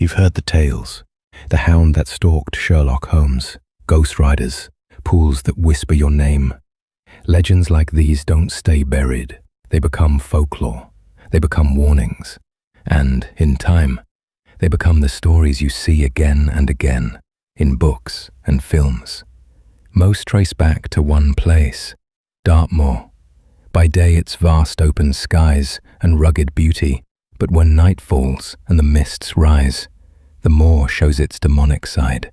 You've heard the tales. The hound that stalked Sherlock Holmes, ghost riders, pools that whisper your name. Legends like these don't stay buried. They become folklore. They become warnings. And, in time, they become the stories you see again and again, in books and films. Most trace back to one place, Dartmoor. By day its vast open skies and rugged beauty, but when night falls and the mists rise, the moor shows its demonic side.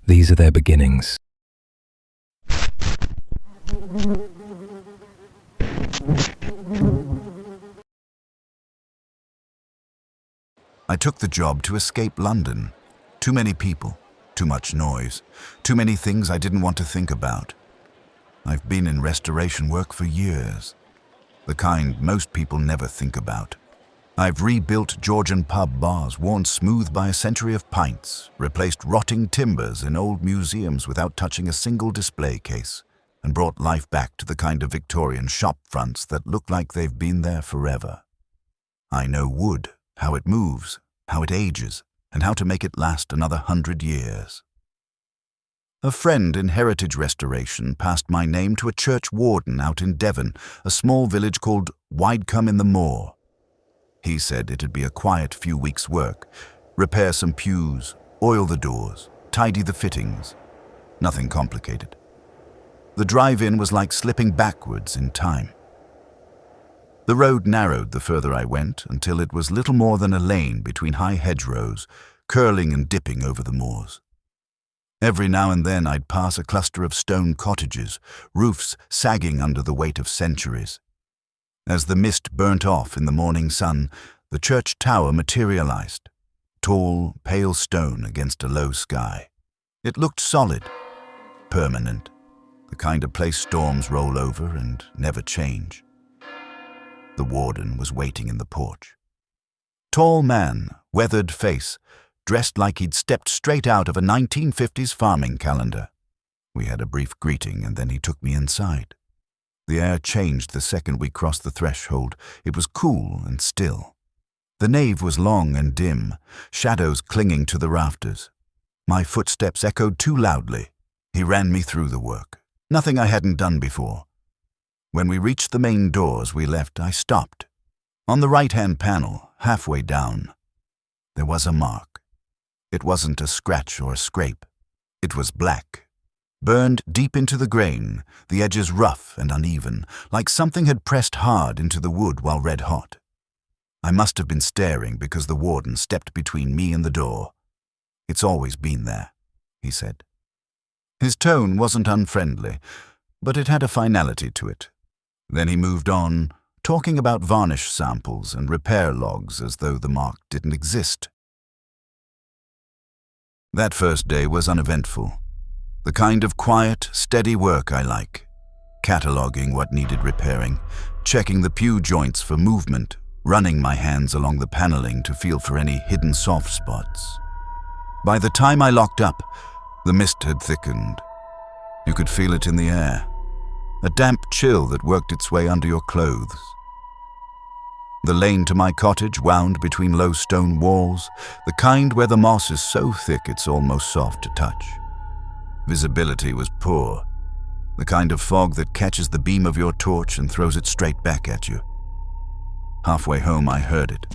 These are their beginnings. I took the job to escape London. Too many people, too much noise, too many things I didn't want to think about. I've been in restoration work for years, the kind most people never think about. I've rebuilt Georgian pub bars worn smooth by a century of pints, replaced rotting timbers in old museums without touching a single display case, and brought life back to the kind of Victorian shop fronts that look like they've been there forever. I know wood, how it moves, how it ages, and how to make it last another 100 years. A friend in heritage restoration passed my name to a church warden out in Devon, a small village called Widecombe in the Moor. He said it'd be a quiet few weeks' work, repair some pews, oil the doors, tidy the fittings. Nothing complicated. The drive-in was like slipping backwards in time. The road narrowed the further I went until it was little more than a lane between high hedgerows, curling and dipping over the moors. Every now and then I'd pass a cluster of stone cottages, roofs sagging under the weight of centuries. As the mist burnt off in the morning sun, the church tower materialized, tall, pale stone against a low sky. It looked solid, permanent, the kind of place storms roll over and never change. The warden was waiting in the porch. Tall man, weathered face, dressed like he'd stepped straight out of a 1950s farming calendar. We had a brief greeting and then he took me inside. The air changed the second we crossed the threshold. It was cool and still. The nave was long and dim, shadows clinging to the rafters. My footsteps echoed too loudly. He ran me through the work. Nothing I hadn't done before. When we reached the main doors we left, I stopped. On the right-hand panel, halfway down, there was a mark. It wasn't a scratch or a scrape. It was black. Burned deep into the grain, the edges rough and uneven, like something had pressed hard into the wood while red hot. I must have been staring because the warden stepped between me and the door. "It's always been there," he said. His tone wasn't unfriendly, but it had a finality to it. Then he moved on, talking about varnish samples and repair logs as though the mark didn't exist. That first day was uneventful. The kind of quiet, steady work I like. Cataloguing what needed repairing, checking the pew joints for movement, running my hands along the paneling to feel for any hidden soft spots. By the time I locked up, the mist had thickened. You could feel it in the air, a damp chill that worked its way under your clothes. The lane to my cottage wound between low stone walls, the kind where the moss is so thick it's almost soft to touch. Visibility was poor, the kind of fog that catches the beam of your torch and throws it straight back at you. Halfway home I heard it,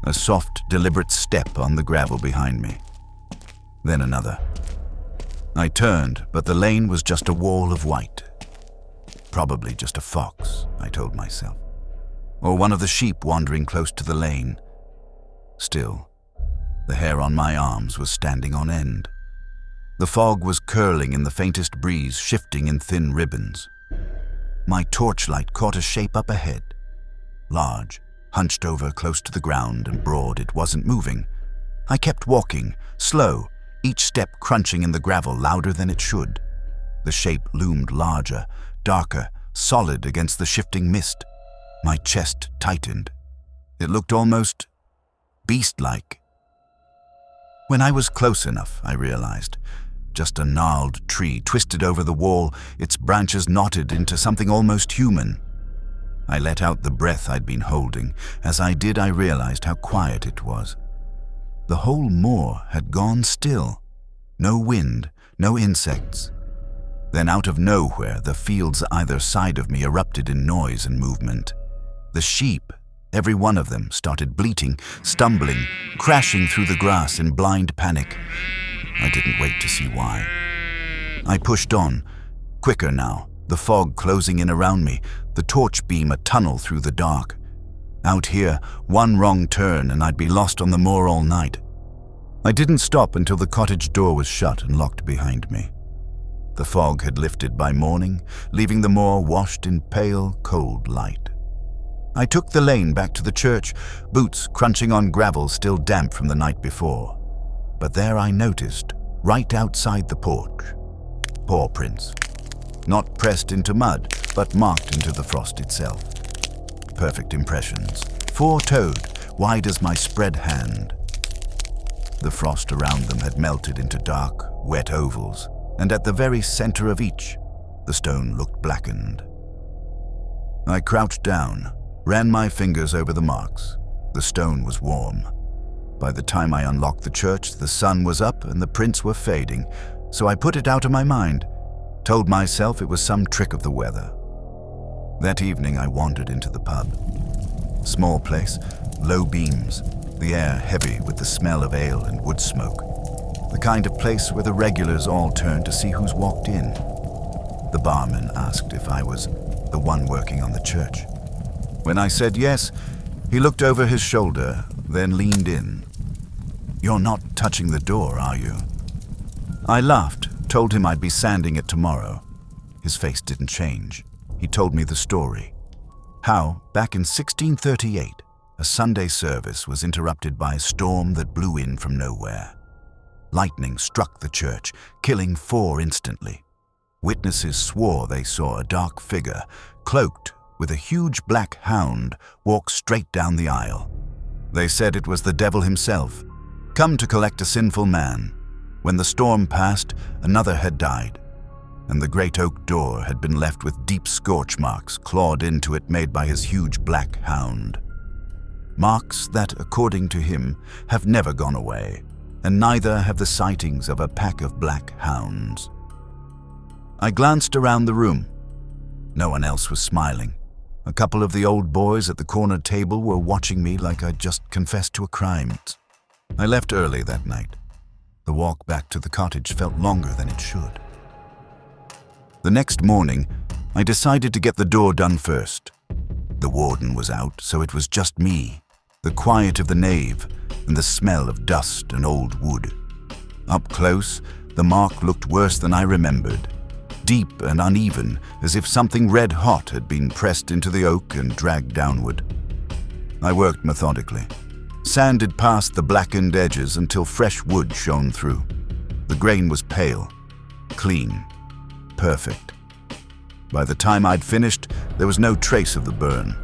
a soft, deliberate step on the gravel behind me. Then another. I turned, but the lane was just a wall of white. Probably just a fox, I told myself. Or one of the sheep wandering close to the lane. Still, the hair on my arms was standing on end. The fog was curling in the faintest breeze, shifting in thin ribbons. My torchlight caught a shape up ahead. Large, hunched over close to the ground and broad, it wasn't moving. I kept walking, slow, each step crunching in the gravel louder than it should. The shape loomed larger, darker, solid against the shifting mist. My chest tightened. It looked almost beast-like. When I was close enough, I realized, just a gnarled tree twisted over the wall, its branches knotted into something almost human. I let out the breath I'd been holding. As I did, I realized how quiet it was. The whole moor had gone still. No wind, no insects. Then out of nowhere, the fields either side of me erupted in noise and movement. The sheep, every one of them, started bleating, stumbling, crashing through the grass in blind panic. I didn't wait to see why. I pushed on, quicker now, the fog closing in around me, the torch beam a tunnel through the dark. Out here, one wrong turn and I'd be lost on the moor all night. I didn't stop until the cottage door was shut and locked behind me. The fog had lifted by morning, leaving the moor washed in pale, cold light. I took the lane back to the church, boots crunching on gravel still damp from the night before. But there I noticed, right outside the porch, paw prints. Not pressed into mud, but marked into the frost itself. Perfect impressions, four-toed, wide as my spread hand. The frost around them had melted into dark, wet ovals, and at the very center of each, the stone looked blackened. I crouched down, ran my fingers over the marks. The stone was warm. By the time I unlocked the church, the sun was up and the prints were fading, so I put it out of my mind, told myself it was some trick of the weather. That evening I wandered into the pub. Small place, low beams, the air heavy with the smell of ale and wood smoke. The kind of place where the regulars all turn to see who's walked in. The barman asked if I was the one working on the church. When I said yes, he looked over his shoulder, then leaned in. "You're not touching the door, are you?" I laughed, told him I'd be sanding it tomorrow. His face didn't change. He told me the story. How, back in 1638, a Sunday service was interrupted by a storm that blew in from nowhere. Lightning struck the church, killing 4 instantly. Witnesses swore they saw a dark figure, cloaked with a huge black hound, walk straight down the aisle. They said it was the devil himself, come to collect a sinful man. When the storm passed, another had died, and the great oak door had been left with deep scorch marks clawed into it made by his huge black hound. Marks that, according to him, have never gone away, and neither have the sightings of a pack of black hounds. I glanced around the room. No one else was smiling. A couple of the old boys at the corner table were watching me like I'd just confessed to a crime. I left early that night. The walk back to the cottage felt longer than it should. The next morning, I decided to get the door done first. The warden was out, so it was just me, the quiet of the nave, and the smell of dust and old wood. Up close, the mark looked worse than I remembered, deep and uneven, as if something red-hot had been pressed into the oak and dragged downward. I worked methodically, sanded past the blackened edges until fresh wood shone through. The grain was pale, clean, perfect. By the time I'd finished, there was no trace of the burn.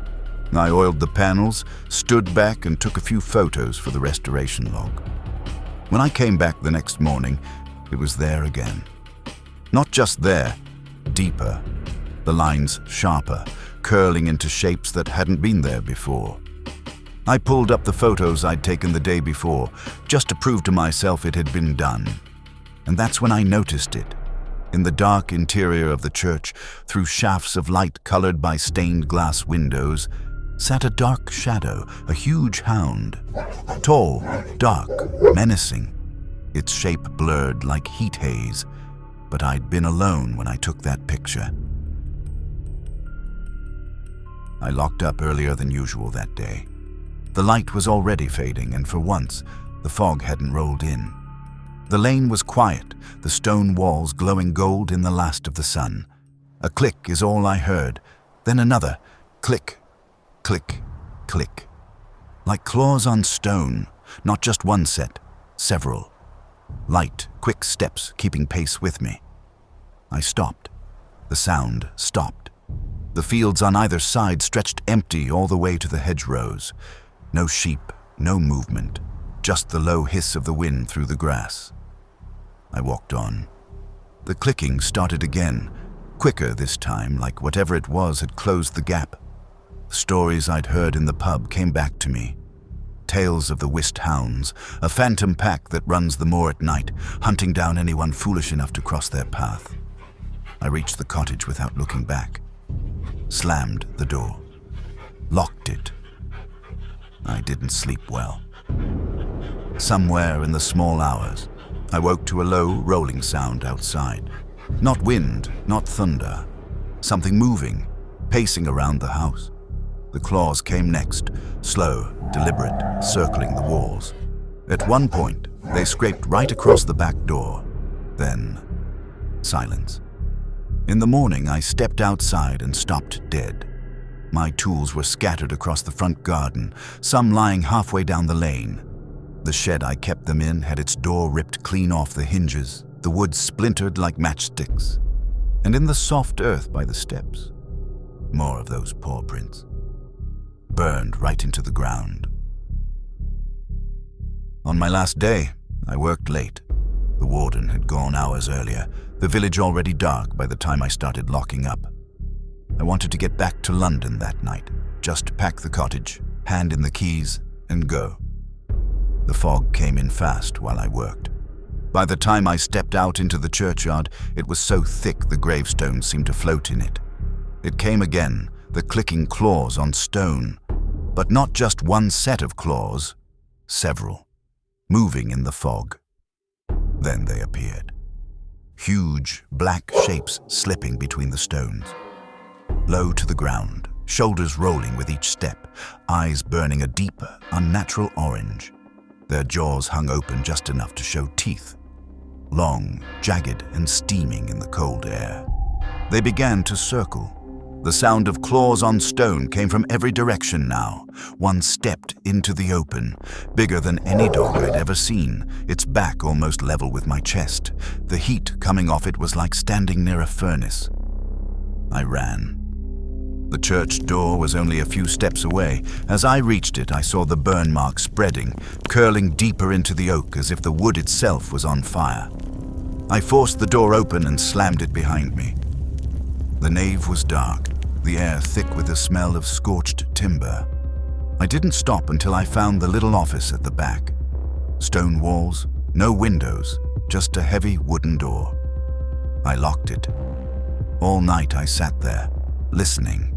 I oiled the panels, stood back, and took a few photos for the restoration log. When I came back the next morning, it was there again. Not just there, deeper, the lines sharper, curling into shapes that hadn't been there before. I pulled up the photos I'd taken the day before, just to prove to myself it had been done. And that's when I noticed it. In the dark interior of the church, through shafts of light colored by stained glass windows, sat a dark shadow, a huge hound. Tall, dark, menacing. Its shape blurred like heat haze, but I'd been alone when I took that picture. I locked up earlier than usual that day. The light was already fading, and for once, the fog hadn't rolled in. The lane was quiet, the stone walls glowing gold in the last of the sun. A click is all I heard, then another click, click, click. Like claws on stone, not just one set, several. Light, quick steps keeping pace with me. I stopped. The sound stopped. The fields on either side stretched empty all the way to the hedgerows. No sheep, no movement, just the low hiss of the wind through the grass. I walked on. The clicking started again, quicker this time, like whatever it was had closed the gap. The stories I'd heard in the pub came back to me. tales of the whist hounds, a phantom pack that runs the moor at night, hunting down anyone foolish enough to cross their path. I reached the cottage without looking back, slammed the door, locked it. I didn't sleep well. Somewhere in the small hours, I woke to a low, rolling sound outside. Not wind, not thunder. Something moving, pacing around the house. The claws came next, slow, deliberate, circling the walls. At one point, they scraped right across the back door. Then, silence. In the morning, I stepped outside and stopped dead. My tools were scattered across the front garden, some lying halfway down the lane. The shed I kept them in had its door ripped clean off the hinges, the wood splintered like matchsticks. And in the soft earth by the steps, more of those paw prints, burned right into the ground. On my last day, I worked late. The warden had gone hours earlier, the village already dark by the time I started locking up. I wanted to get back to London that night, just pack the cottage, hand in the keys, and go. The fog came in fast while I worked. By the time I stepped out into the churchyard, it was so thick the gravestones seemed to float in it. It came again, the clicking claws on stone, but not just one set of claws, several, moving in the fog. Then they appeared. Huge, black shapes slipping between the stones. Low to the ground, shoulders rolling with each step, eyes burning a deeper, unnatural orange. Their jaws hung open just enough to show teeth, long, jagged, and steaming in the cold air. They began to circle. The sound of claws on stone came from every direction now. One stepped into the open, bigger than any dog I'd ever seen, its back almost level with my chest. The heat coming off it was like standing near a furnace. I ran. The church door was only a few steps away. As I reached it, I saw the burn mark spreading, curling deeper into the oak as if the wood itself was on fire. I forced the door open and slammed it behind me. The nave was dark, the air thick with the smell of scorched timber. I didn't stop until I found the little office at the back. Stone walls, no windows, just a heavy wooden door. I locked it. All night I sat there, listening.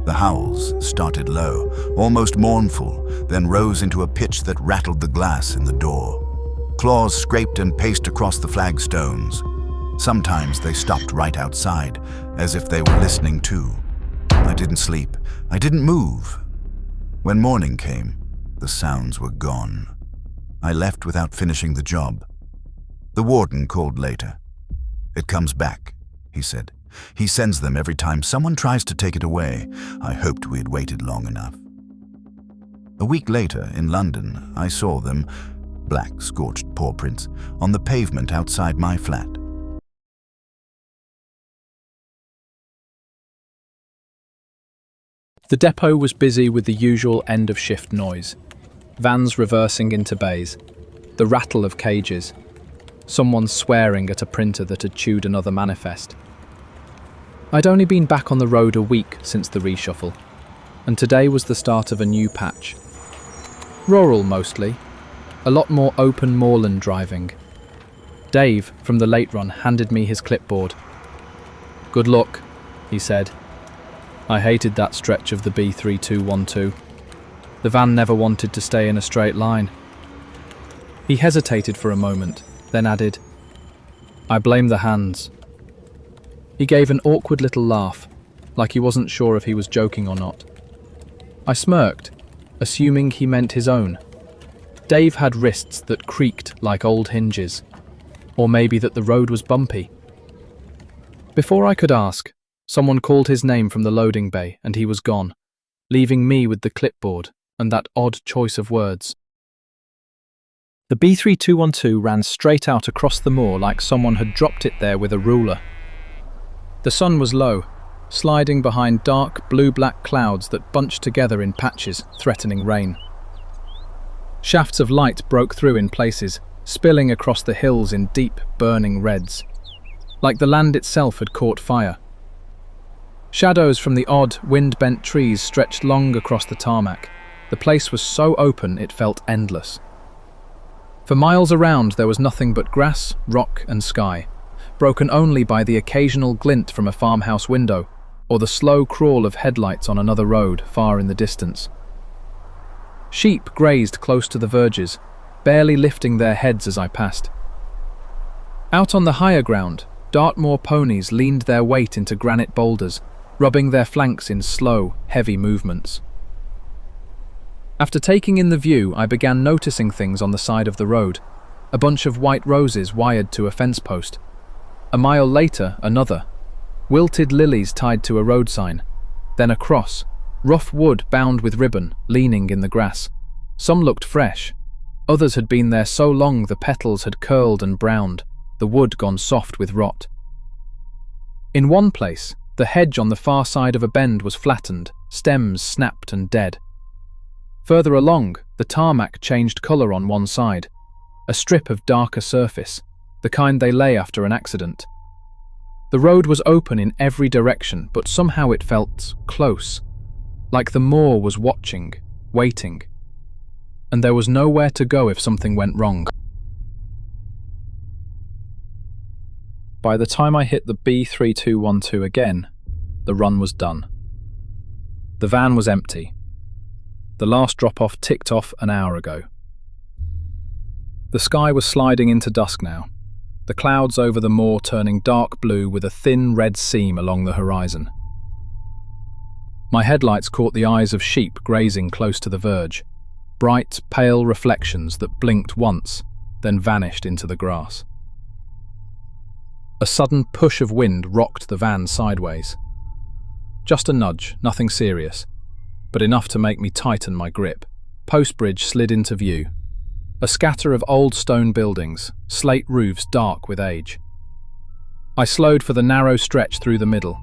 The howls started low, almost mournful, then rose into a pitch that rattled the glass in the door. Claws scraped and paced across the flagstones. Sometimes they stopped right outside, as if they were listening too. I didn't sleep. I didn't move. When morning came, the sounds were gone. I left without finishing the job. The warden called later. "It comes back," he said. "He sends them every time someone tries to take it away." I hoped we had waited long enough. A week later, in London, I saw them, black scorched paw prints, on the pavement outside my flat. The depot was busy with the usual end-of-shift noise. Vans reversing into bays, the rattle of cages, someone swearing at a printer that had chewed another manifest. I'd only been back on the road a week since the reshuffle, and today was the start of a new patch. Rural mostly, a lot more open moorland driving. Dave, from the late run, handed me his clipboard. "Good luck," he said. I hated that stretch of the B3212. The van never wanted to stay in a straight line. He hesitated for a moment, then added, "I blame the hands." He gave an awkward little laugh, like he wasn't sure if he was joking or not. I smirked, assuming he meant his own. Dave had wrists that creaked like old hinges, or maybe that the road was bumpy. Before I could ask, someone called his name from the loading bay and he was gone, leaving me with the clipboard and that odd choice of words. The B3212 ran straight out across the moor like someone had dropped it there with a ruler. The sun was low, sliding behind dark blue-black clouds that bunched together in patches, threatening rain. Shafts of light broke through in places, spilling across the hills in deep, burning reds, like the land itself had caught fire. Shadows from the odd, wind-bent trees stretched long across the tarmac, The place was so open it felt endless. For miles around there was nothing but grass, rock and sky, broken only by the occasional glint from a farmhouse window or the slow crawl of headlights on another road far in the distance. Sheep grazed close to the verges, barely lifting their heads as I passed. Out on the higher ground, Dartmoor ponies leaned their weight into granite boulders, rubbing their flanks in slow, heavy movements. After taking in the view, I began noticing things on the side of the road. A bunch of white roses wired to a fence post. A mile later, another. Wilted lilies tied to a road sign. Then a cross. Rough wood bound with ribbon, leaning in the grass. Some looked fresh. Others had been there so long the petals had curled and browned, the wood gone soft with rot. In one place, the hedge on the far side of a bend was flattened, stems snapped and dead. Further along, the tarmac changed colour on one side, a strip of darker surface, the kind they lay after an accident. The road was open in every direction, but somehow it felt close, like the moor was watching, waiting, and there was nowhere to go if something went wrong. By the time I hit the B3212 again, the run was done. The van was empty. The last drop-off ticked off an hour ago. The sky was sliding into dusk now, the clouds over the moor turning dark blue with a thin red seam along the horizon. My headlights caught the eyes of sheep grazing close to the verge, bright, pale reflections that blinked once, then vanished into the grass. A sudden push of wind rocked the van sideways. Just a nudge, nothing serious, but enough to make me tighten my grip. Postbridge slid into view. A scatter of old stone buildings, slate roofs dark with age. I slowed for the narrow stretch through the middle,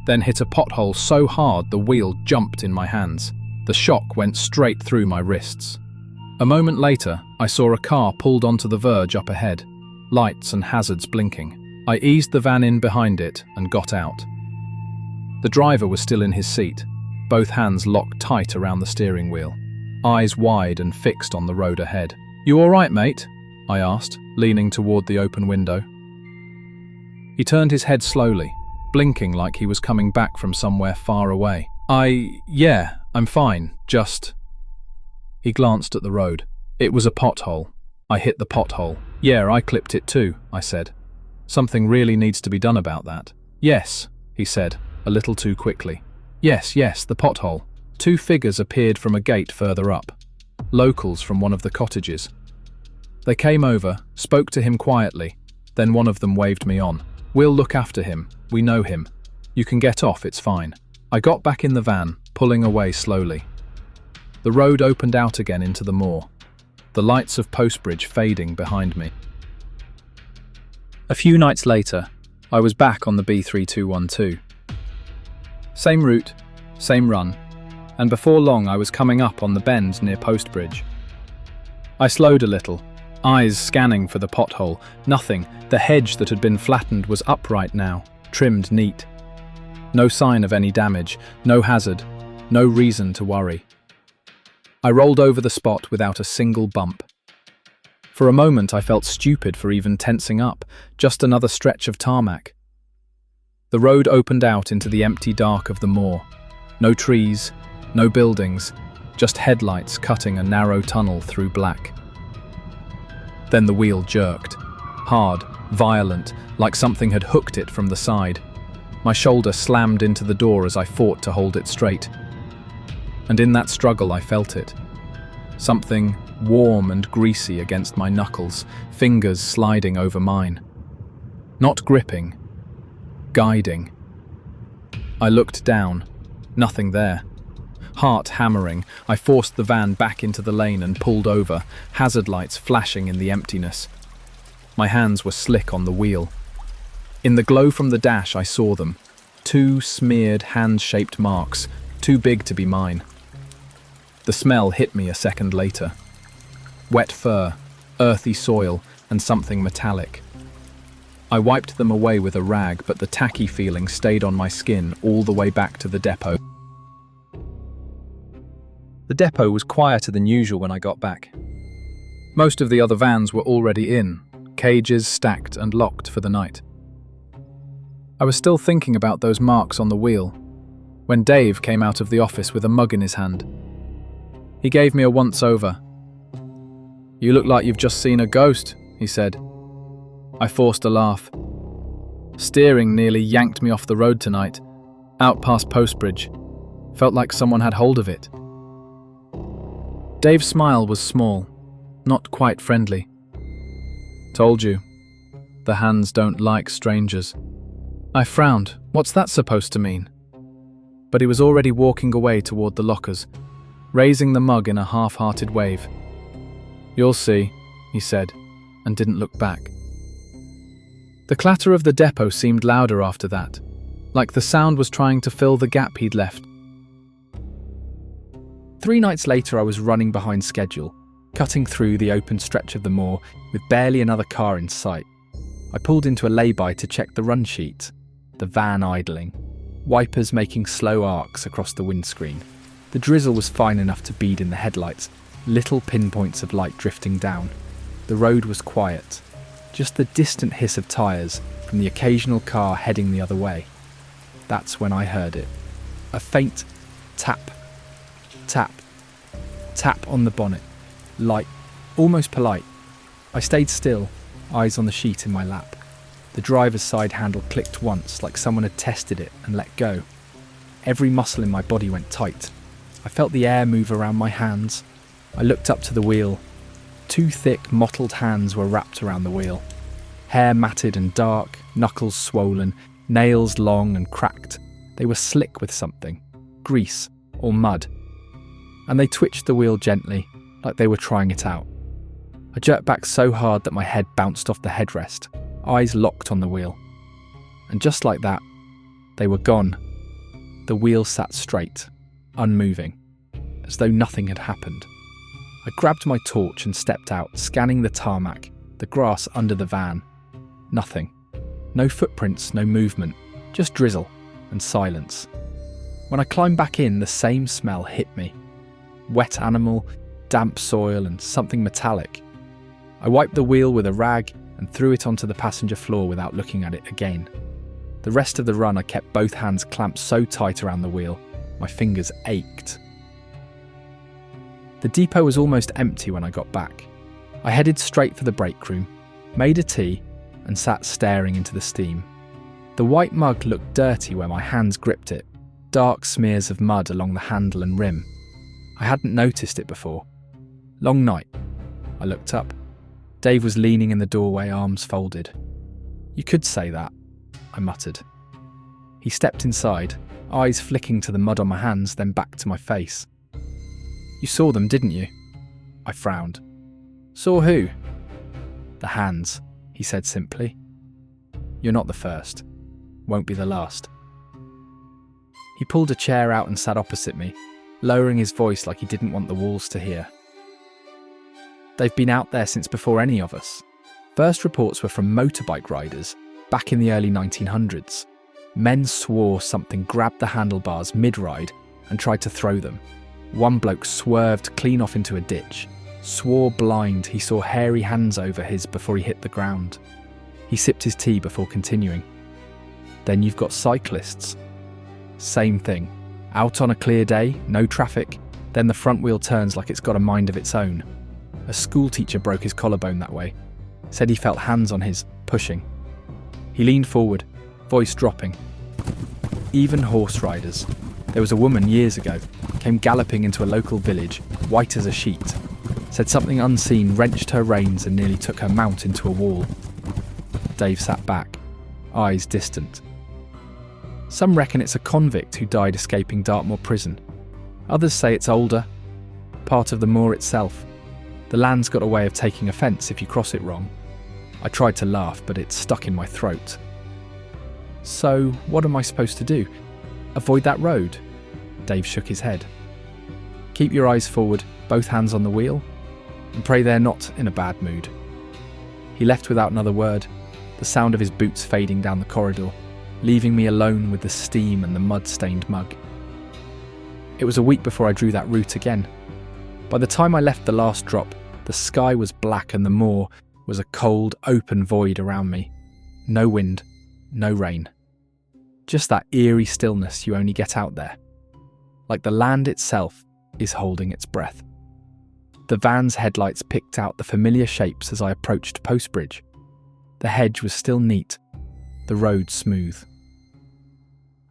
then hit a pothole so hard the wheel jumped in my hands. The shock went straight through my wrists. A moment later, I saw a car pulled onto the verge up ahead, lights and hazards blinking. I eased the van in behind it and got out. The driver was still in his seat, both hands locked tight around the steering wheel, eyes wide and fixed on the road ahead. "You all right, mate?" I asked, leaning toward the open window. He turned his head slowly, blinking like he was coming back from somewhere far away. Yeah, I'm fine, just..." He glanced at the road. It was a pothole. I hit the pothole. "Yeah, I clipped it too," I said. "Something really needs to be done about that." "Yes," he said, a little too quickly. Yes, the pothole." Two figures appeared from a gate further up, locals from one of the cottages. They came over, spoke to him quietly, then one of them waved me on. "We'll look after him, we know him. You can get off, it's fine." I got back in the van, pulling away slowly. The road opened out again into the moor, the lights of Postbridge fading behind me. A few nights later, I was back on the B3212. Same route, same run, and before long I was coming up on the bend near Postbridge. I slowed a little, eyes scanning for the pothole. Nothing. The hedge that had been flattened was upright now, trimmed neat. No sign of any damage, no hazard, no reason to worry. I rolled over the spot without a single bump. For a moment I felt stupid for even tensing up, just another stretch of tarmac. The road opened out into the empty dark of the moor. No trees, no buildings, just headlights cutting a narrow tunnel through black. Then the wheel jerked. Hard, violent, like something had hooked it from the side. My shoulder slammed into the door as I fought to hold it straight. And in that struggle I felt it. Something warm and greasy against my knuckles, fingers sliding over mine. Not gripping, guiding. I looked down. Nothing there. Heart hammering, I forced the van back into the lane and pulled over, hazard lights flashing in the emptiness. My hands were slick on the wheel. In the glow from the dash I saw them. 2 smeared hand-shaped marks, too big to be mine. The smell hit me a second later. Wet fur, earthy soil, and something metallic. I wiped them away with a rag, but the tacky feeling stayed on my skin all the way back to the depot. The depot was quieter than usual when I got back. Most of the other vans were already in, cages stacked and locked for the night. I was still thinking about those marks on the wheel when Dave came out of the office with a mug in his hand. He gave me a once-over. "You look like you've just seen a ghost," he said. I forced a laugh. Steering nearly yanked me off the road tonight, out past Postbridge. Felt like someone had hold of it. Dave's smile was small, not quite friendly. "Told you. The hands don't like strangers." I frowned. What's that supposed to mean? But he was already walking away toward the lockers, raising the mug in a half-hearted wave. "You'll see," he said, and didn't look back. The clatter of the depot seemed louder after that, like the sound was trying to fill the gap he'd left. 3 nights later, I was running behind schedule, cutting through the open stretch of the moor with barely another car in sight. I pulled into a lay-by to check the run sheet, the van idling, wipers making slow arcs across the windscreen. The drizzle was fine enough to bead in the headlights, little pinpoints of light drifting down. The road was quiet, just the distant hiss of tyres from the occasional car heading the other way. That's when I heard it. A faint tap, tap, tap on the bonnet. Light, almost polite. I stayed still, eyes on the sheet in my lap. The driver's side handle clicked once, like someone had tested it and let go. Every muscle in my body went tight. I felt the air move around my hands. I looked up to the wheel. 2 thick, mottled hands were wrapped around the wheel. Hair matted and dark, knuckles swollen, nails long and cracked. They were slick with something, grease or mud. And they twitched the wheel gently, like they were trying it out. I jerked back so hard that my head bounced off the headrest, eyes locked on the wheel. And just like that, they were gone. The wheel sat straight, unmoving, as though nothing had happened. I grabbed my torch and stepped out, scanning the tarmac, the grass under the van. Nothing. No footprints, no movement, just drizzle and silence. When I climbed back in, the same smell hit me. Wet animal, damp soil and something metallic. I wiped the wheel with a rag and threw it onto the passenger floor without looking at it again. The rest of the run I kept both hands clamped so tight around the wheel, my fingers ached. The depot was almost empty when I got back. I headed straight for the break room, made a tea, and sat staring into the steam. The white mug looked dirty where my hands gripped it, dark smears of mud along the handle and rim. I hadn't noticed it before. Long night. I looked up. Dave was leaning in the doorway, arms folded. "You could say that," I muttered. He stepped inside, eyes flicking to the mud on my hands, then back to my face. "You saw them, didn't you?" I frowned. "Saw who?" "The hands," he said simply. "You're not the first. Won't be the last." He pulled a chair out and sat opposite me, lowering his voice like he didn't want the walls to hear. "They've been out there since before any of us. First reports were from motorbike riders back in the early 1900s. Men swore something grabbed the handlebars mid-ride and tried to throw them. One bloke swerved clean off into a ditch, swore blind he saw hairy hands over his before he hit the ground. He sipped his tea before continuing. Then you've got cyclists. Same thing. Out on a clear day, no traffic, then the front wheel turns like it's got a mind of its own. A schoolteacher broke his collarbone that way. Said he felt hands on his, pushing. He leaned forward, voice dropping. Even horse riders. There was a woman years ago, came galloping into a local village, white as a sheet. Said something unseen wrenched her reins and nearly took her mount into a wall. Dave sat back, eyes distant. Some reckon it's a convict who died escaping Dartmoor prison. Others say it's older, part of the moor itself. The land's got a way of taking offence if you cross it wrong. I tried to laugh, but it stuck in my throat. So, what am I supposed to do? Avoid that road? Dave shook his head. Keep your eyes forward, both hands on the wheel, and pray they're not in a bad mood. He left without another word, the sound of his boots fading down the corridor, leaving me alone with the steam and the mud-stained mug. It was a week before I drew that route again. By the time I left the last drop, the sky was black and the moor was a cold, open void around me. No wind, no rain. Just that eerie stillness you only get out there. Like the land itself is holding its breath. The van's headlights picked out the familiar shapes as I approached Post Bridge. The hedge was still neat, the road smooth.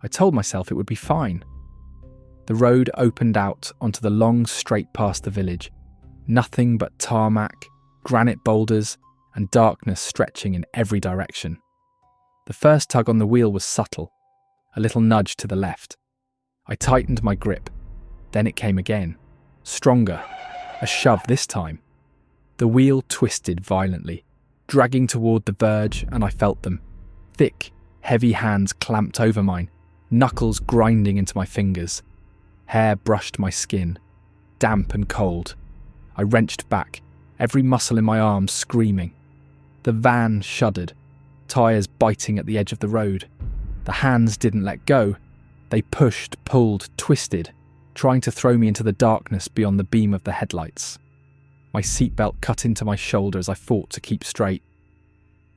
I told myself it would be fine. The road opened out onto the long straight past the village. Nothing but tarmac, granite boulders, and darkness stretching in every direction. The first tug on the wheel was subtle, a little nudge to the left. I tightened my grip. Then it came again, stronger, a shove this time. The wheel twisted violently, dragging toward the verge, and I felt them. Thick, heavy hands clamped over mine, knuckles grinding into my fingers. Hair brushed my skin, damp and cold. I wrenched back, every muscle in my arms screaming. The van shuddered, tyres biting at the edge of the road. The hands didn't let go. They pushed, pulled, twisted, trying to throw me into the darkness beyond the beam of the headlights. My seatbelt cut into my shoulder as I fought to keep straight.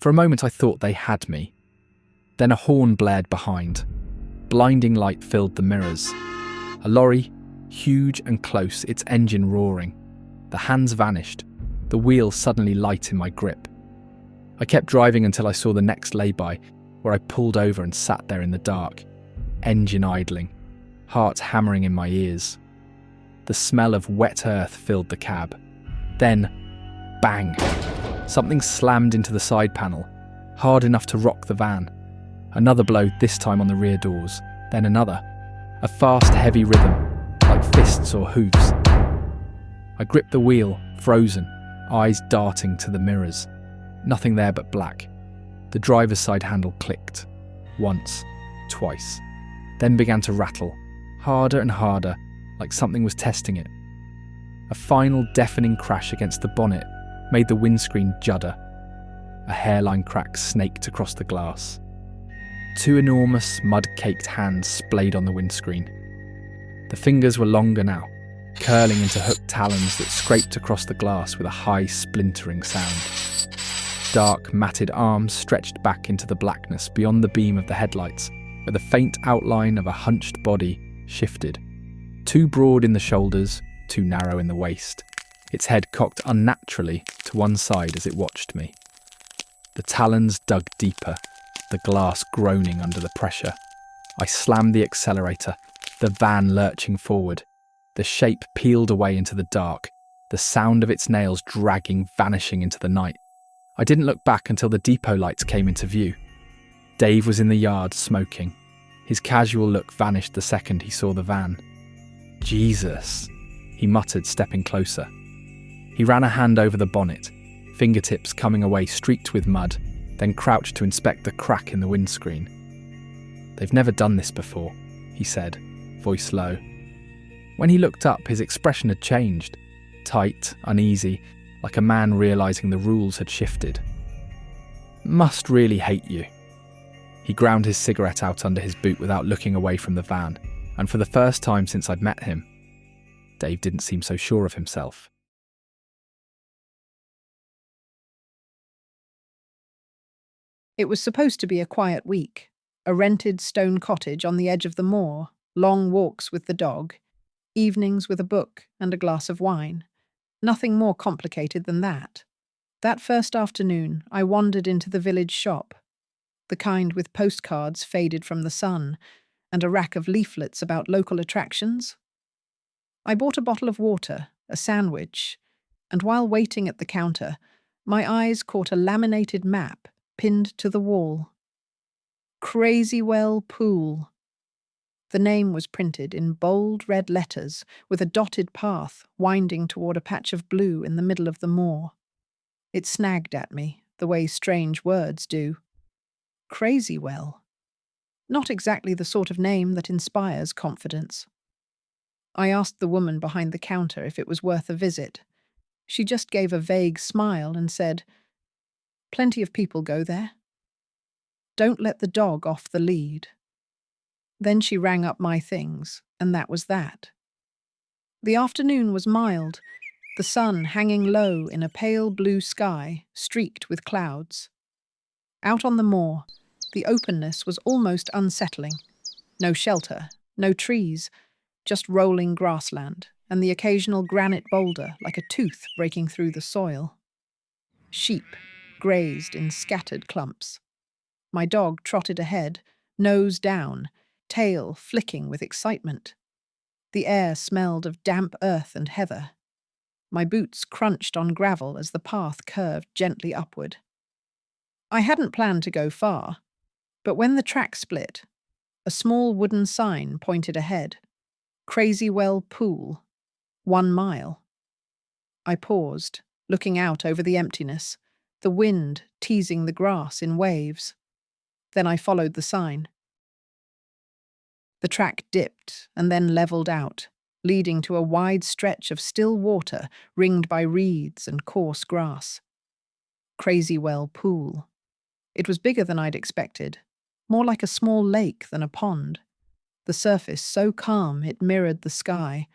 For a moment I thought they had me. Then a horn blared behind. Blinding light filled the mirrors. A lorry, huge and close, its engine roaring. The hands vanished, the wheel suddenly light in my grip. I kept driving until I saw the next lay-by, where I pulled over and sat there in the dark, engine idling, heart hammering in my ears. The smell of wet earth filled the cab. Then, bang! Something slammed into the side panel, hard enough to rock the van. Another blow, this time on the rear doors, then another. A fast, heavy rhythm, like fists or hooves. I gripped the wheel, frozen, eyes darting to the mirrors. Nothing there but black. The driver's side handle clicked. Once, twice. Then began to rattle, harder and harder, like something was testing it. A final deafening crash against the bonnet made the windscreen judder. A hairline crack snaked across the glass. Two enormous, mud-caked hands splayed on the windscreen. The fingers were longer now, curling into hooked talons that scraped across the glass with a high, splintering sound. Dark, matted arms stretched back into the blackness beyond the beam of the headlights, where the faint outline of a hunched body shifted. Too broad in the shoulders, too narrow in the waist. Its head cocked unnaturally to one side as it watched me. The talons dug deeper, the glass groaning under the pressure. I slammed the accelerator, the van lurching forward. The shape peeled away into the dark, the sound of its nails dragging, vanishing into the night. I didn't look back until the depot lights came into view. Dave was in the yard smoking. His casual look vanished the second he saw the van. Jesus, he muttered, stepping closer. He ran a hand over the bonnet, fingertips coming away streaked with mud, then crouched to inspect the crack in the windscreen. They've never done this before, he said, voice low. When he looked up, his expression had changed, tight, uneasy, like a man realising the rules had shifted. Must really hate you. He ground his cigarette out under his boot without looking away from the van, and for the first time since I'd met him, Dave didn't seem so sure of himself. It was supposed to be a quiet week, a rented stone cottage on the edge of the moor, long walks with the dog, evenings with a book and a glass of wine. Nothing more complicated than that. That first afternoon, I wandered into the village shop, the kind with postcards faded from the sun, and a rack of leaflets about local attractions. I bought a bottle of water, a sandwich, and while waiting at the counter, my eyes caught a laminated map pinned to the wall. Crazywell Pool. The name was printed in bold red letters with a dotted path winding toward a patch of blue in the middle of the moor. It snagged at me, the way strange words do. Crazywell. Not exactly the sort of name that inspires confidence. I asked the woman behind the counter if it was worth a visit. She just gave a vague smile and said, "Plenty of people go there. Don't let the dog off the lead." Then she rang up my things, and that was that. The afternoon was mild, the sun hanging low in a pale blue sky streaked with clouds. Out on the moor, the openness was almost unsettling. No shelter, no trees, just rolling grassland and the occasional granite boulder like a tooth breaking through the soil. Sheep grazed in scattered clumps. My dog trotted ahead, nose down, tail flicking with excitement. The air smelled of damp earth and heather. My boots crunched on gravel as the path curved gently upward. I hadn't planned to go far, but when the track split, a small wooden sign pointed ahead. Crazywell Pool, 1 mile. I paused, looking out over the emptiness, the wind teasing the grass in waves. Then I followed the sign. The track dipped and then levelled out, leading to a wide stretch of still water ringed by reeds and coarse grass. Crazywell Pool. It was bigger than I'd expected, more like a small lake than a pond. The surface so calm it mirrored the sky,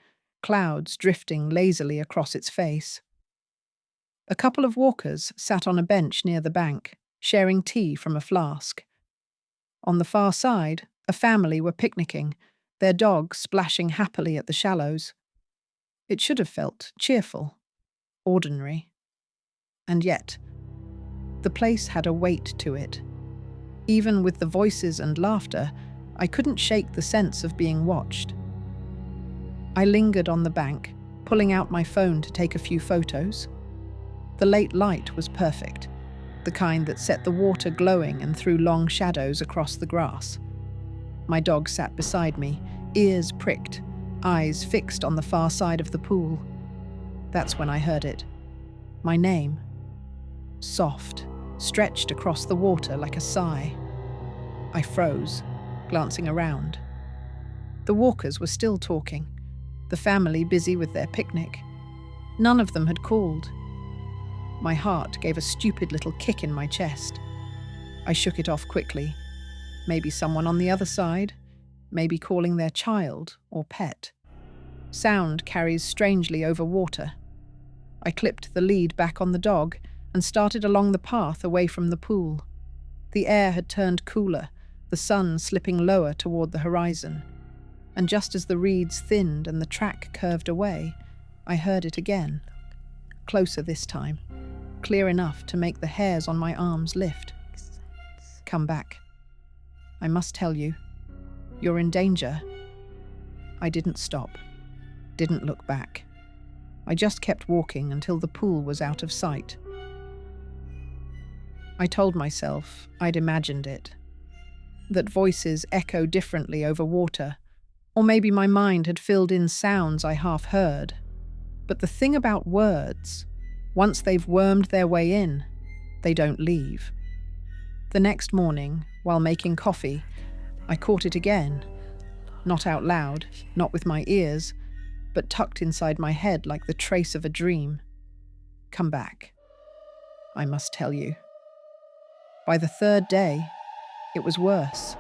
clouds drifting lazily across its face. A couple of walkers sat on a bench near the bank, sharing tea from a flask. On the far side, a family were picnicking, their dog splashing happily at the shallows. It should have felt cheerful, ordinary. And yet, the place had a weight to it. Even with the voices and laughter, I couldn't shake the sense of being watched. I lingered on the bank, pulling out my phone to take a few photos. The late light was perfect, the kind that set the water glowing and threw long shadows across the grass. My dog sat beside me, ears pricked, eyes fixed on the far side of the pool. That's when I heard it. My name. Soft, stretched across the water like a sigh. I froze, glancing around. The walkers were still talking, the family busy with their picnic. None of them had called. My heart gave a stupid little kick in my chest. I shook it off quickly. Maybe someone on the other side, maybe calling their child or pet. Sound carries strangely over water. I clipped the lead back on the dog and started along the path away from the pool. The air had turned cooler, the sun slipping lower toward the horizon. And just as the reeds thinned and the track curved away, I heard it again. Closer this time, clear enough to make the hairs on my arms lift. Come back. I must tell you, you're in danger. I didn't stop, didn't look back. I just kept walking until the pool was out of sight. I told myself I'd imagined it, that voices echo differently over water, or maybe my mind had filled in sounds I half heard. But the thing about words, once they've wormed their way in, they don't leave. The next morning, while making coffee, I caught it again. Not out loud, not with my ears, but tucked inside my head like the trace of a dream. Come back. I must tell you. By the third day, it was worse.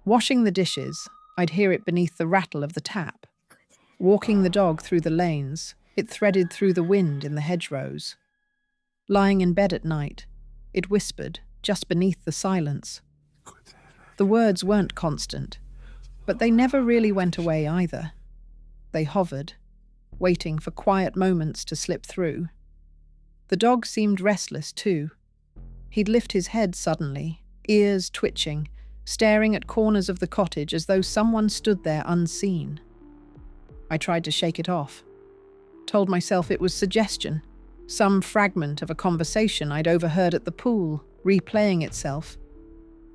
Washing the dishes, I'd hear it beneath the rattle of the tap. Walking the dog through the lanes, it threaded through the wind in the hedgerows. Lying in bed at night, it whispered just beneath the silence. The words weren't constant, but they never really went away either. They hovered, waiting for quiet moments to slip through. The dog seemed restless too. He'd lift his head suddenly, ears twitching, staring at corners of the cottage as though someone stood there unseen. I tried to shake it off. Told myself it was suggestion, some fragment of a conversation I'd overheard at the pool, replaying itself.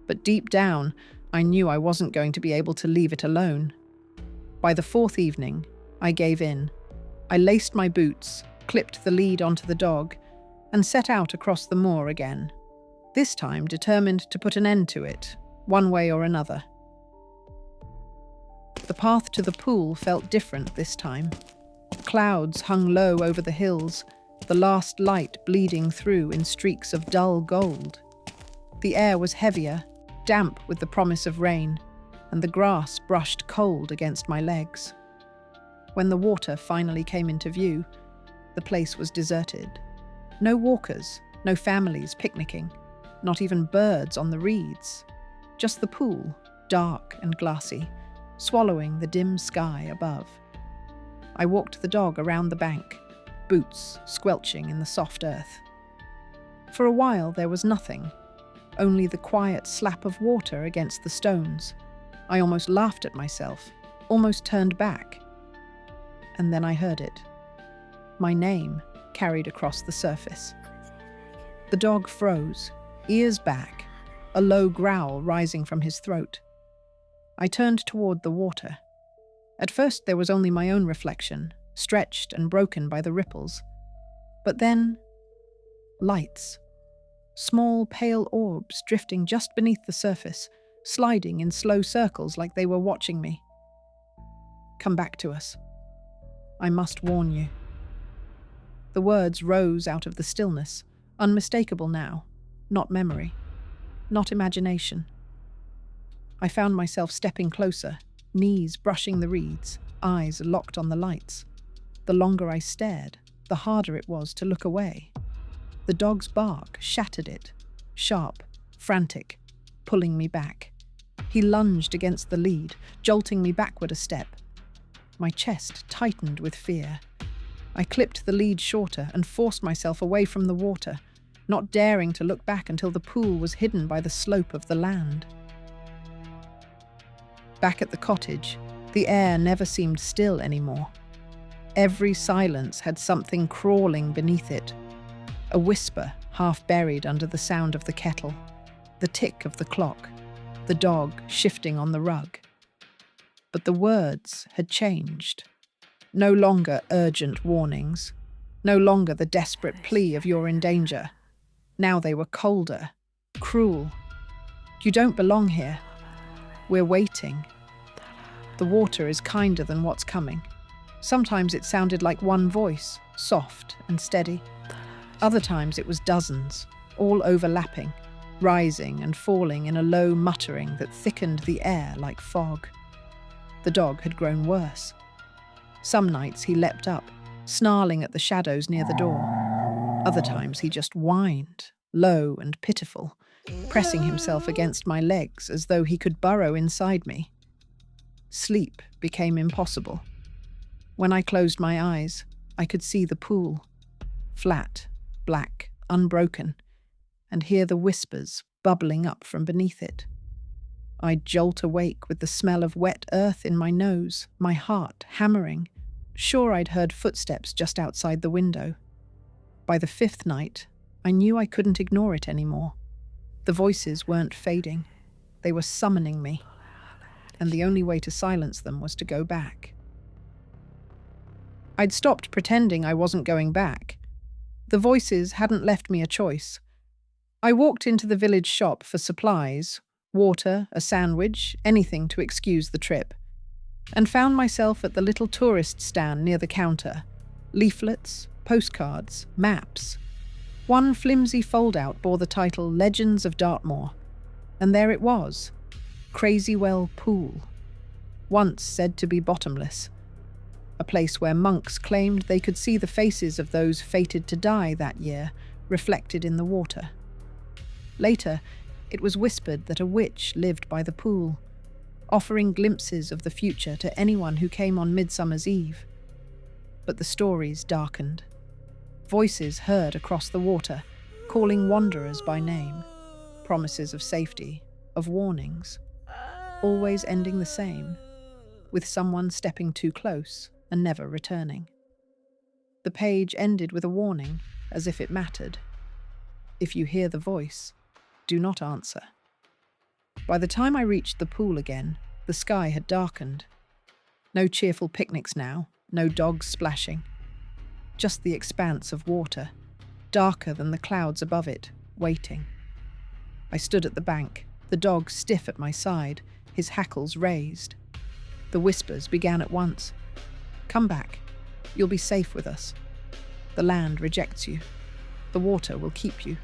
But deep down, I knew I wasn't going to be able to leave it alone. By the fourth evening, I gave in. I laced my boots, clipped the lead onto the dog, and set out across the moor again, this time determined to put an end to it, one way or another. The path to the pool felt different this time. Clouds hung low over the hills, the last light bleeding through in streaks of dull gold. The air was heavier, damp with the promise of rain, and the grass brushed cold against my legs. When the water finally came into view, the place was deserted. No walkers, no families picnicking, not even birds on the reeds. Just the pool, dark and glassy, swallowing the dim sky above. I walked the dog around the bank, boots squelching in the soft earth. For a while there was nothing, only the quiet slap of water against the stones. I almost laughed at myself, almost turned back. And then I heard it. My name carried across the surface. The dog froze, ears back, a low growl rising from his throat. I turned toward the water. At first there was only my own reflection, stretched and broken by the ripples. But then, lights. Small, pale orbs drifting just beneath the surface, sliding in slow circles like they were watching me. Come back to us. I must warn you. The words rose out of the stillness, unmistakable now, not memory, not imagination. I found myself stepping closer, knees brushing the reeds, eyes locked on the lights. The longer I stared, the harder it was to look away. The dog's bark shattered it, sharp, frantic, pulling me back. He lunged against the lead, jolting me backward a step. My chest tightened with fear. I clipped the lead shorter and forced myself away from the water, not daring to look back until the pool was hidden by the slope of the land. Back at the cottage, the air never seemed still anymore. Every silence had something crawling beneath it. A whisper half buried under the sound of the kettle, the tick of the clock, the dog shifting on the rug. But the words had changed. No longer urgent warnings, no longer the desperate plea of "you're in danger." Now they were colder, cruel. "You don't belong here. We're waiting. The water is kinder than what's coming." Sometimes it sounded like one voice, soft and steady. Other times it was dozens, all overlapping, rising and falling in a low muttering that thickened the air like fog. The dog had grown worse. Some nights he leapt up, snarling at the shadows near the door. Other times he just whined, low and pitiful, pressing himself against my legs as though he could burrow inside me. Sleep became impossible. When I closed my eyes, I could see the pool, flat, black, unbroken, and hear the whispers bubbling up from beneath it. I'd jolt awake with the smell of wet earth in my nose, my heart hammering, sure I'd heard footsteps just outside the window. By the fifth night, I knew I couldn't ignore it anymore. The voices weren't fading. They were summoning me, and the only way to silence them was to go back. I'd stopped pretending I wasn't going back. The voices hadn't left me a choice. I walked into the village shop for supplies, water, a sandwich, anything to excuse the trip, and found myself at the little tourist stand near the counter. Leaflets, postcards, maps. One flimsy foldout bore the title Legends of Dartmoor, and there it was, Crazywell Pool, once said to be bottomless, a place where monks claimed they could see the faces of those fated to die that year reflected in the water. Later, it was whispered that a witch lived by the pool, offering glimpses of the future to anyone who came on Midsummer's Eve. But the stories darkened. Voices heard across the water, calling wanderers by name, promises of safety, of warnings, always ending the same, with someone stepping too close and never returning. The page ended with a warning, as if it mattered. If you hear the voice, do not answer. By the time I reached the pool again, the sky had darkened. No cheerful picnics now, no dogs splashing. Just the expanse of water, darker than the clouds above it, waiting. I stood at the bank, the dog stiff at my side, his hackles raised. The whispers began at once. Come back. You'll be safe with us. The land rejects you. The water will keep you.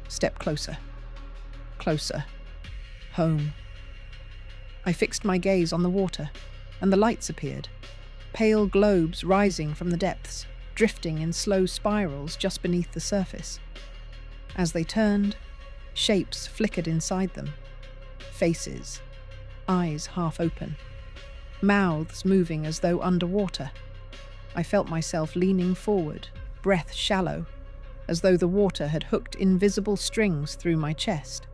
Step closer. Closer. Home. I fixed my gaze on the water, and the lights appeared. pale globes rising from the depths, drifting in slow spirals just beneath the surface. As they turned, shapes flickered inside them. Faces, eyes half open, mouths moving as though underwater. I felt myself leaning forward, breath shallow, as though the water had hooked invisible strings through my chest.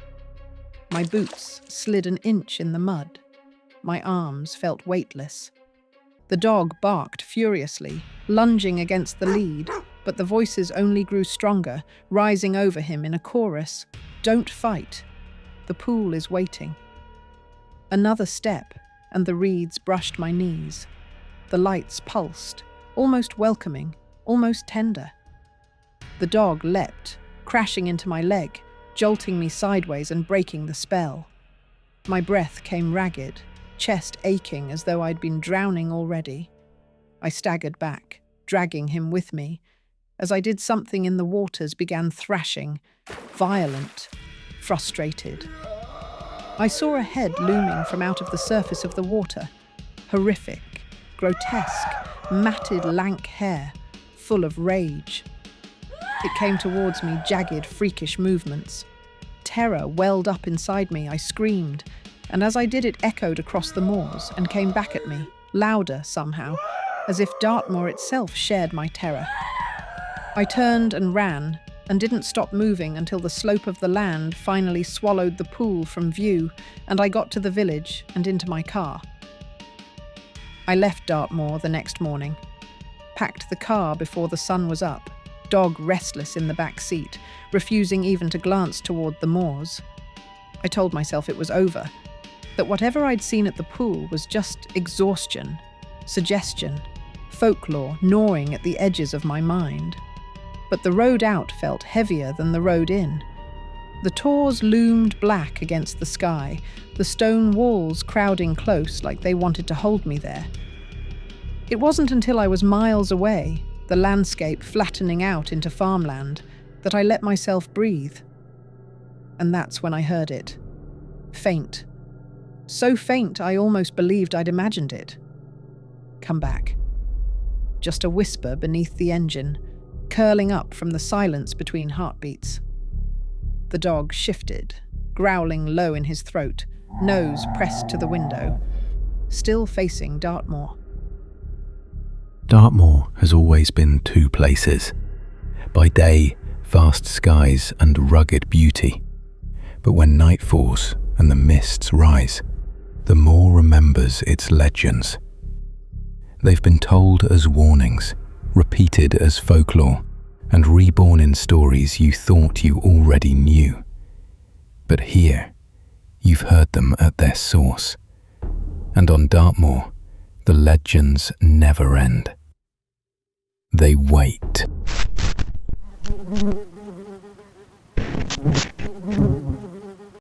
My boots slid an inch in the mud. My arms felt weightless. The dog barked furiously, lunging against the lead, but the voices only grew stronger, rising over him in a chorus. "Don't fight. The pool is waiting." Another step, and the reeds brushed my knees. The lights pulsed, almost welcoming, almost tender. The dog leapt, crashing into my leg, jolting me sideways and breaking the spell. My breath came ragged, chest aching as though I'd been drowning already. I staggered back, dragging him with me. As I did, something in the waters began thrashing, violent, frustrated. I saw a head looming from out of the surface of the water. Horrific, grotesque, matted lank hair, full of rage. It came towards me, jagged, freakish movements. Terror welled up inside me. I screamed, and as I did, it echoed across the moors and came back at me, louder somehow, as if Dartmoor itself shared my terror. I turned and ran, and didn't stop moving until the slope of the land finally swallowed the pool from view, and I got to the village and into my car. I left Dartmoor the next morning, packed the car before the sun was up, dog restless in the back seat, refusing even to glance toward the moors. I told myself it was over, that whatever I'd seen at the pool was just exhaustion, suggestion, folklore gnawing at the edges of my mind. But the road out felt heavier than the road in. The tors loomed black against the sky, the stone walls crowding close like they wanted to hold me there. It wasn't until I was miles away, the landscape flattening out into farmland, that I let myself breathe. And that's when I heard it. Faint. So faint I almost believed I'd imagined it. Come back. Just a whisper beneath the engine, curling up from the silence between heartbeats. The dog shifted, growling low in his throat, nose pressed to the window, still facing Dartmoor. Dartmoor has always been two places. By day, vast skies and rugged beauty. But when night falls and the mists rise, the moor remembers its legends. They've been told as warnings, repeated as folklore, and reborn in stories you thought you already knew. But here, you've heard them at their source. And on Dartmoor, the legends never end. They wait.